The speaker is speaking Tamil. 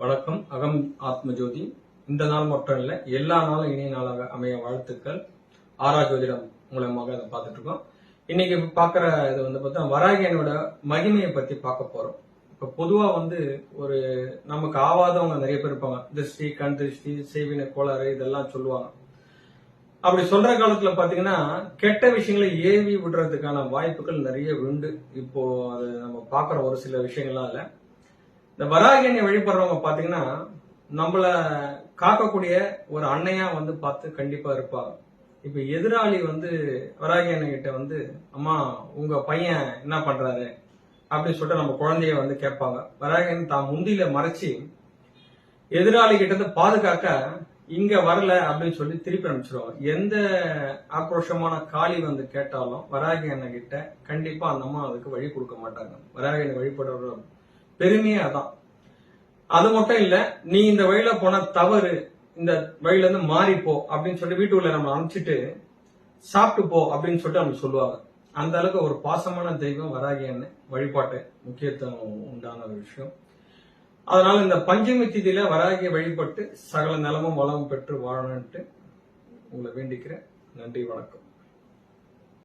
வணக்கம். அகம் ஆத்மஜோதி. இந்த நாள் மட்டும் இல்ல, எல்லா நாளும் இனிய நாளாக அமைய வாழ்த்துக்கள். ஆரா ஜோதிடம் மூலமாக அதை பார்த்துட்டு இருக்கோம். இன்னைக்கு பாக்குற இது பார்த்தா வராகியனோட மகிமையை பத்தி பார்க்க போறோம். இப்ப பொதுவா ஒரு நமக்கு ஆவாதவங்க நிறைய பேர் இருப்பாங்க. திருஷ்டி, கண் திருஷ்டி, செய்வின கோளாறு இதெல்லாம் சொல்லுவாங்க. அப்படி சொல்ற காலத்துல பாத்தீங்கன்னா கெட்ட விஷயங்களை ஏவி விடுறதுக்கான வாய்ப்புகள் நிறைய உண்டு. இப்போ அது நம்ம பாக்குற ஒரு சில விஷயங்கள்லாம் இல்ல. இந்த வராகியனை வழிபடுறவங்க பாத்தீங்கன்னா நம்மள காக்கக்கூடிய ஒரு அன்னையா பார்த்து கண்டிப்பா இருப்பாங்க. இப்ப எதிராளி வராகியனை கிட்ட அம்மா உங்க பையன் என்ன பண்றாரு அப்படின்னு சொல்லிட்டு நம்ம குழந்தைய கேட்பாங்க. வராகியன் தான் முந்தியில மறைச்சு எதிராளி கிட்ட இருந்து பாதுகாக்க இங்க வரல அப்படின்னு சொல்லி திருப்பி அனுப்பிச்சிருவாங்க. எந்த ஆக்ரோஷமான காளி கேட்டாலும் வராகியனை கிட்ட கண்டிப்பா அந்த அம்மா அதுக்கு வழி கொடுக்க மாட்டாங்க. வராகியனை வழிபடுற பெருமையே அதான். அது மட்டும் இல்ல, நீ இந்த வழியில போன தவறு, இந்த வழியில இருந்து மாறிப்போ அப்படின்னு சொல்லி வீட்டுக்குள்ள நம்ம அனுப்பிச்சிட்டு சாப்பிட்டு போ அப்படின்னு சொல்லிட்டு நம்ம சொல்லுவாங்க. அந்த அளவுக்கு ஒரு பாசமான தெய்வம் வராகியன்னு வழிபாட்டு முக்கியத்துவம் உண்டான ஒரு விஷயம். அதனால இந்த பஞ்சமி திதியில வராகிய வழிபட்டு சகல நலமும் வளமும் பெற்று வாழணும்ட்டு உங்களை வேண்டிக்கிறேன். நன்றி, வணக்கம்.